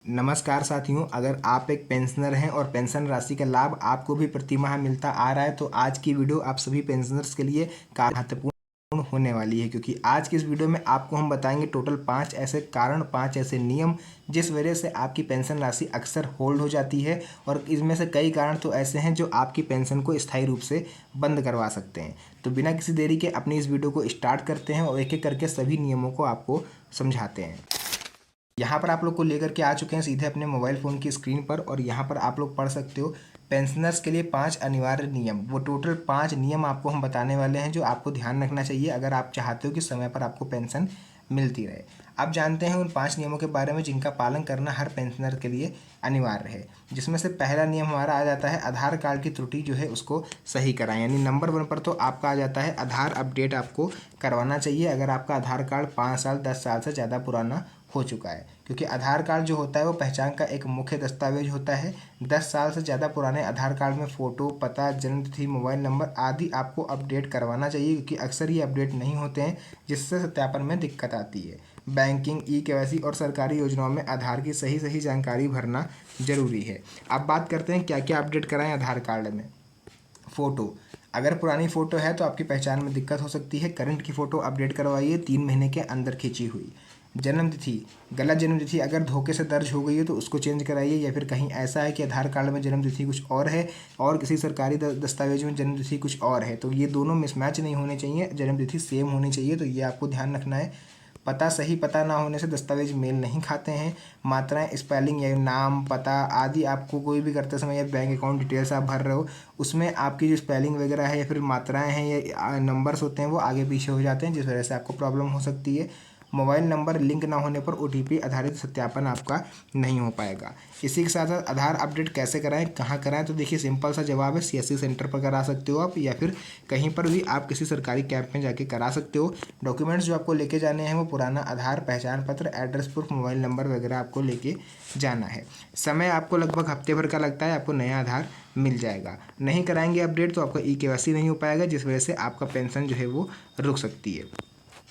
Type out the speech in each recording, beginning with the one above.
नमस्कार साथियों, अगर आप एक पेंशनर हैं और पेंशन राशि का लाभ आपको भी प्रति माह मिलता आ रहा है तो आज की वीडियो आप सभी पेंशनर्स के लिए काफी महत्वपूर्ण होने वाली है, क्योंकि आज की इस वीडियो में आपको हम बताएंगे टोटल 5 ऐसे कारण, 5 ऐसे नियम जिस वजह से आपकी पेंशन राशि अक्सर होल्ड हो जाती है। और इसमें से कई कारण तो ऐसे हैं जो आपकी पेंशन को स्थायी रूप से बंद करवा सकते हैं। तो बिना किसी देरी के अपनी इस वीडियो को स्टार्ट करते हैं और एक एक करके सभी नियमों को आपको समझाते हैं। यहाँ पर आप लोग को लेकर के आ चुके हैं सीधे अपने मोबाइल फ़ोन की स्क्रीन पर, और यहाँ पर आप लोग पढ़ सकते हो पेंशनर्स के लिए 5 अनिवार्य नियम। वो टोटल 5 नियम आपको हम बताने वाले हैं जो आपको ध्यान रखना चाहिए अगर आप चाहते हो कि समय पर आपको पेंशन मिलती रहे। अब जानते हैं उन 5 नियमों के बारे में जिनका पालन करना हर पेंशनर के लिए अनिवार्य है। जिसमें से पहला नियम हमारा आ जाता है आधार कार्ड की त्रुटि जो है उसको सही कराएं। यानी नंबर 1 पर तो आपका आ जाता है आधार अपडेट आपको करवाना चाहिए अगर आपका आधार कार्ड 5 साल 10 साल से ज़्यादा पुराना हो चुका है, क्योंकि आधार कार्ड जो होता है वो पहचान का एक मुख्य दस्तावेज होता है। 10 साल से ज़्यादा पुराने आधार कार्ड में फ़ोटो, पता, जन्म तिथि, मोबाइल नंबर आदि आपको अपडेट करवाना चाहिए, क्योंकि अक्सर ये अपडेट नहीं होते हैं जिससे सत्यापन में दिक्कत आती है। बैंकिंग, ई-केवाईसी और सरकारी योजनाओं में आधार की सही जानकारी भरना जरूरी है। अब बात करते हैं क्या क्या अपडेट कराएं आधार कार्ड में। फ़ोटो, अगर पुरानी फ़ोटो है तो आपकी पहचान में दिक्कत हो सकती है। करंट की फ़ोटो अपडेट करवाइए 3 महीने के अंदर खींची हुई। जन्म तिथि, गलत जन्म तिथि अगर धोखे से दर्ज हो गई है तो उसको चेंज कराइए, या फिर कहीं ऐसा है कि आधार कार्ड में जन्म तिथि कुछ और है और किसी सरकारी दस्तावेज में जन्म तिथि कुछ और है, तो ये दोनों मिसमैच नहीं होने चाहिए, जन्म तिथि सेम होनी चाहिए, तो ये आपको ध्यान रखना है। पता, सही पता ना होने से दस्तावेज मेल नहीं खाते हैं। मात्राएं, स्पेलिंग या नाम, पता आदि आपको कोई भी करते समय या बैंक अकाउंट डिटेल्स आप भर रहे हो उसमें आपकी जो स्पेलिंग वगैरह है या फिर मात्राएं हैं या नंबर्स होते हैं वो आगे पीछे हो जाते हैं, जिस वजह से आपको प्रॉब्लम हो सकती है। मोबाइल नंबर लिंक ना होने पर OTP आधारित सत्यापन आपका नहीं हो पाएगा। इसी के साथ साथ आधार अपडेट कैसे कराएं, कहाँ कराएं, तो देखिए सिंपल सा जवाब है, CSC सेंटर पर करा सकते हो आप, या फिर कहीं पर भी आप किसी सरकारी कैंप में जाके करा सकते हो। डॉक्यूमेंट्स जो आपको लेके जाने हैं वो पुराना आधार, पहचान पत्र, एड्रेस प्रूफ, मोबाइल नंबर वगैरह आपको लेके जाना है। समय आपको लगभग हफ्ते भर का लगता है, आपको नया आधार मिल जाएगा। नहीं कराएंगे अपडेट तो आपका ई-केवाईसी नहीं हो पाएगा, जिस वजह से आपका पेंशन जो है वो रुक सकती है।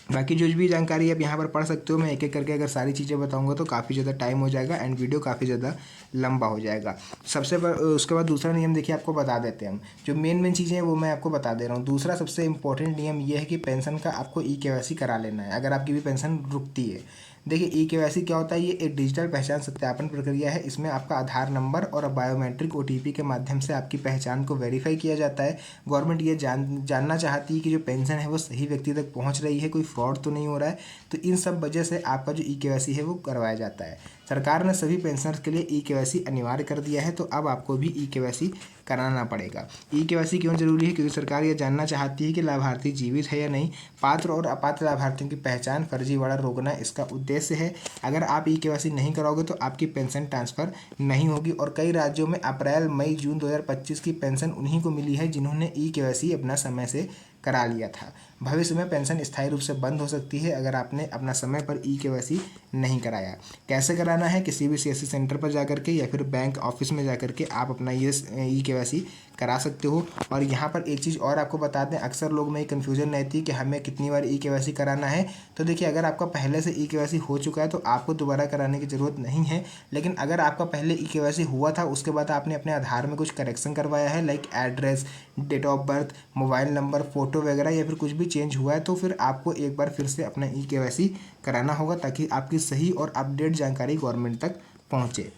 बाकी जो भी जानकारी आप यहाँ पर पढ़ सकते हो, मैं एक एक करके अगर सारी चीज़ें बताऊँगा तो काफ़ी ज़्यादा टाइम हो जाएगा एंड वीडियो काफ़ी ज़्यादा लंबा हो जाएगा। उसके बाद दूसरा नियम देखिए आपको बता देते हैं हम, जो मेन चीज़ें हैं वो मैं आपको बता दे रहा हूँ। दूसरा सबसे इंपॉर्टेंट नियम ये है कि पेंशन का आपको ई-केवाईसी करा लेना है अगर आपकी भी पेंशन रुकती है। देखिए ई-केवाईसी क्या होता है, ये एक डिजिटल पहचान सत्यापन प्रक्रिया है। इसमें आपका आधार नंबर और बायोमेट्रिक OTP के माध्यम से आपकी पहचान को वेरीफाई किया जाता है। गवर्नमेंट ये जानना चाहती है कि जो पेंशन है वो सही व्यक्ति तक पहुंच रही है, कोई फ्रॉड तो नहीं हो रहा है। तो इन सब वजह से आपका जो ई-केवाईसी है वो करवाया जाता है। सरकार ने सभी पेंशनर्स के लिए ई-केवाईसी अनिवार्य कर दिया है, तो अब आपको भी ई-केवाईसी कराना पड़ेगा। ई-केवाईसी क्यों जरूरी है, क्योंकि सरकार ये जानना चाहती है कि लाभार्थी जीवित है या नहीं। पात्र और अपात्र लाभार्थियों की पहचान फर्जीवाड़ा रोकना इसका उद्देश्य है। अगर आप ई-केवाईसी नहीं कराओगे तो आपकी पेंशन ट्रांसफ़र नहीं होगी। और कई राज्यों में अप्रैल, मई, जून 2025 की पेंशन उन्हीं को मिली है जिन्होंने ई-केवाईसी अपना समय से करा लिया था। भविष्य में पेंशन स्थायी रूप से बंद हो सकती है अगर आपने अपना समय पर ई-केवाईसी नहीं कराया। कैसे कराना है, किसी भी CSC सेंटर पर जाकर के या फिर बैंक ऑफिस में जाकर के आप अपना ये ई-केवाईसी करा सकते हो। और यहाँ पर एक चीज़ और आपको बता दें, अक्सर लोग में कन्फ्यूजन रहती है कि हमें कितनी बार ई-केवाईसी कराना है। तो देखिए अगर आपका पहले से ई-केवाईसी हो चुका है तो आपको दोबारा कराने की ज़रूरत नहीं है। लेकिन अगर आपका पहले ई-केवाईसी हुआ था, उसके बाद आपने अपने आधार में कुछ करेक्शन करवाया है, like address, date of birth, mobile number, photo वगैरह, या फिर कुछ भी चेंज हुआ है, तो फिर आपको एक बार फिर से अपना ई-केवाईसी कराना होगा ताकि आपकी सही और अपडेट जानकारी गवर्नमेंट तक पहुँचे।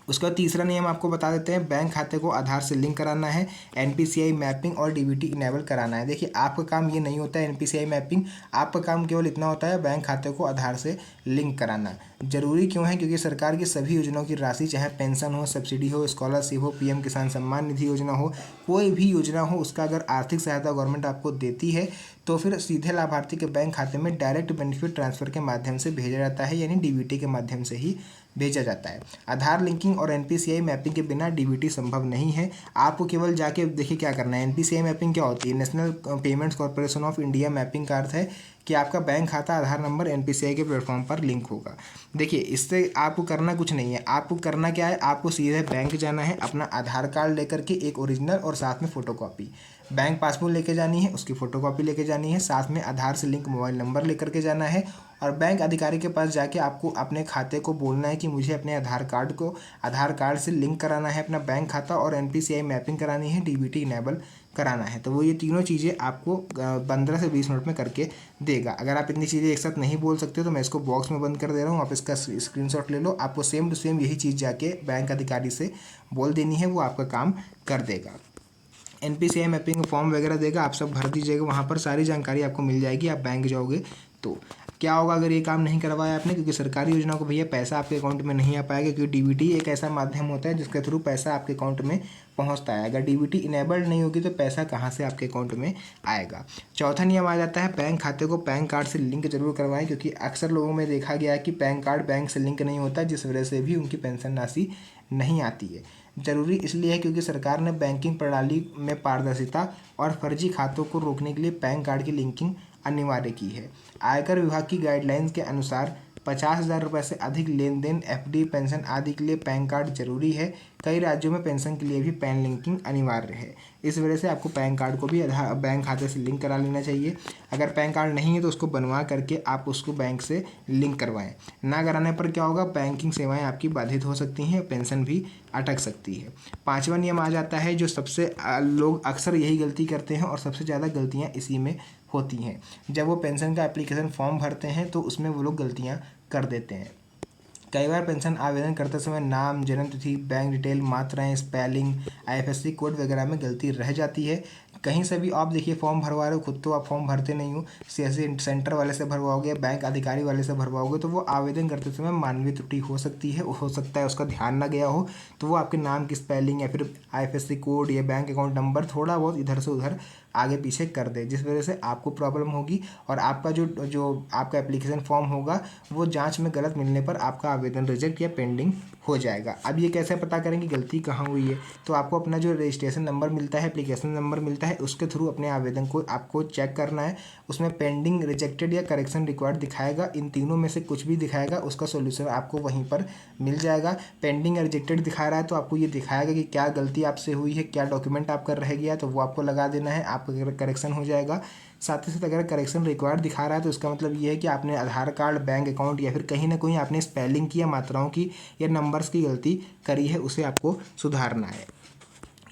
उसका तीसरा नियम आपको बता देते हैं, बैंक खाते को आधार से लिंक कराना है, NPCI मैपिंग और DBT इनेबल कराना है। देखिए आपका काम ये नहीं होता है NPCI मैपिंग, आपका काम केवल इतना होता है बैंक खाते को आधार से लिंक कराना। जरूरी क्यों है, क्योंकि सरकार की सभी योजनाओं की राशि, चाहे पेंशन हो, सब्सिडी हो, स्कॉलरशिप हो, PM किसान सम्मान निधि योजना हो, कोई भी योजना हो, उसका अगर आर्थिक सहायता गवर्नमेंट आपको देती है तो फिर सीधे लाभार्थी के बैंक खाते में डायरेक्ट बेनिफिट ट्रांसफ़र के माध्यम से भेजा जाता है, यानी DBT के माध्यम से ही भेजा जाता है। आधार लिंकिंग और NPCI मैपिंग के बिना DBT संभव नहीं है। आपको केवल जाके देखिए क्या करना है। NPCI मैपिंग क्या होती है, national payments corporation of India mapping का अर्थ है कि आपका बैंक खाता आधार नंबर NPCI के प्लेटफॉर्म पर लिंक होगा। देखिए इससे आपको करना कुछ नहीं है, आपको करना क्या है, आपको सीधे बैंक जाना है, अपना आधार कार्ड लेकर के एक ओरिजिनल और साथ में फ़ोटोकॉपी, बैंक पासबुक लेके जानी है, उसकी फ़ोटोकॉपी लेके जानी है, साथ में आधार से लिंक मोबाइल नंबर लेकर के जाना है और बैंक अधिकारी के पास जाके आपको अपने खाते को बोलना है कि मुझे अपने आधार कार्ड से लिंक कराना है अपना बैंक खाता, और NPCI मैपिंग करानी है, DBT इनेबल कराना है। तो वो ये तीनों चीज़ें आपको 15 से 20 मिनट में करके देगा। अगर आप इतनी चीज़ें एक साथ नहीं बोल सकते तो मैं इसको बॉक्स में बंद कर दे रहा हूँ, आप इसका स्क्रीनशॉट ले लो। आपको सेम टू सेम यही चीज़ जाके बैंक अधिकारी से बोल देनी है, वो आपका काम कर देगा। NPCI मैपिंग फॉर्म वगैरह देगा, आप सब भर दीजिएगा, वहाँ पर सारी जानकारी आपको मिल जाएगी। आप बैंक जाओगे तो क्या होगा अगर ये काम नहीं करवाया आपने, क्योंकि सरकारी योजना को भैया पैसा आपके अकाउंट में नहीं आ पाएगा, क्योंकि DBT एक ऐसा माध्यम होता है जिसके थ्रू पैसा आपके अकाउंट में पहुंचता है। अगर DBT इनेबल्ड नहीं होगी तो पैसा कहाँ से आपके अकाउंट में आएगा। चौथा नियम आ जाता है, बैंक खाते को पैन कार्ड से लिंक जरूर करवाएं, क्योंकि अक्सर लोगों में देखा गया है कि पैन कार्ड बैंक से लिंक नहीं होता, जिस वजह से भी उनकी पेंशन राशि नहीं आती है। जरूरी इसलिए है क्योंकि सरकार ने बैंकिंग प्रणाली में पारदर्शिता और फर्जी खातों को रोकने के लिए पैन कार्ड की लिंकिंग अनिवार्य की है। आयकर विभाग की गाइडलाइंस के अनुसार 50,000 रुपये से अधिक लेन देन, FD, पेंशन आदि के लिए पैन कार्ड जरूरी है। कई राज्यों में पेंशन के लिए भी पैन लिंकिंग अनिवार्य है। इस वजह से आपको पैन कार्ड को भी बैंक खाते से लिंक करा लेना चाहिए। अगर पैन कार्ड नहीं है तो उसको बनवा करके आप उसको बैंक से लिंक करवाएं। ना कराने पर क्या होगा, बैंकिंग सेवाएं आपकी बाधित हो सकती हैं, पेंशन भी अटक सकती है। पांचवा नियम आ जाता है, जो सबसे लोग अक्सर यही गलती करते हैं और सबसे ज़्यादा गलतियाँ इसी में होती हैं। जब वो पेंशन का एप्लीकेशन फॉर्म भरते हैं तो उसमें वो लोग गलतियाँ कर देते हैं। कई बार पेंशन आवेदन करते समय नाम, जन्म तिथि, बैंक डिटेल, मात्राएं, स्पेलिंग, IFSC कोड वगैरह में गलती रह जाती है। कहीं से भी आप देखिए फॉर्म भरवा रहे हो, खुद तो आप फॉर्म भरते नहीं हो, CSC सेंटर वाले से भरवाओगे, बैंक अधिकारी वाले से भरवाओगे, तो वो आवेदन करते समय मानवीय त्रुटि हो सकती है, हो सकता है उसका ध्यान ना गया हो, तो वो आपके नाम की स्पेलिंग या फिर IFSC कोड या बैंक अकाउंट नंबर थोड़ा बहुत इधर से उधर आगे पीछे कर दे, जिस वजह से आपको प्रॉब्लम होगी और आपका जो आपका एप्लीकेशन फॉर्म होगा वो जांच में गलत मिलने पर आपका आवेदन रिजेक्ट या पेंडिंग हो जाएगा। अब ये कैसे पता करेंगे गलती कहाँ हुई है, तो आपको अपना जो रजिस्ट्रेशन नंबर मिलता है, एप्लीकेशन नंबर मिलता है, उसके थ्रू अपने आवेदन को आपको चेक करना है। उसमें पेंडिंग, रिजेक्टेड या करेक्शन रिक्वायर्ड दिखाएगा, इन तीनों में से कुछ भी दिखाएगा, उसका सोल्यूशन आपको वहीं पर मिल जाएगा। पेंडिंग या रिजेक्टेड दिखा रहा है तो आपको ये दिखाएगा कि क्या गलती आपसे हुई है, क्या डॉक्यूमेंट आपका रह गया, तो वो आपको लगा देना है, आपका करेक्शन हो जाएगा। साथ ही साथ अगर करेक्शन रिक्वायर्ड दिखा रहा है तो इसका मतलब ये है कि आपने आधार कार्ड, बैंक अकाउंट या फिर कहीं ना कहीं आपने स्पेलिंग की या मात्राओं की या नंबर्स की गलती करी है, उसे आपको सुधारना है।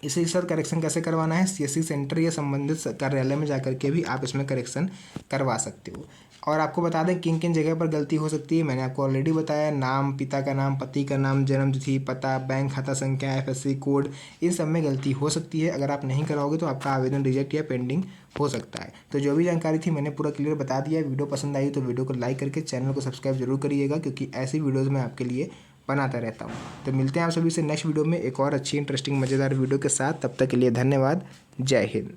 इसी के साथ करेक्शन कैसे करवाना है, CSC सेंटर या संबंधित कार्यालय में जाकर के भी आप इसमें करेक्शन करवा सकते हो। और आपको बता दें किन किन जगह पर गलती हो सकती है, मैंने आपको ऑलरेडी बताया। नाम, पिता का नाम, पति का नाम, जन्म तिथि, पता, बैंक खाता संख्या, IFSC कोड, इन सब में गलती हो सकती है। अगर आप नहीं कराओगे तो आपका आवेदन रिजेक्ट या पेंडिंग हो सकता है। तो जो भी जानकारी थी मैंने पूरा क्लियर बता दिया। वीडियो पसंद आई तो वीडियो को लाइक करके चैनल को सब्सक्राइब जरूर करिएगा, क्योंकि ऐसी वीडियोज़ मैं आपके लिए बनाता रहता हूँ। तो मिलते हैं आप सभी से नेक्स्ट वीडियो में एक और अच्छी इंटरेस्टिंग मज़ेदार वीडियो के साथ। तब तक के लिए धन्यवाद। जय हिंद।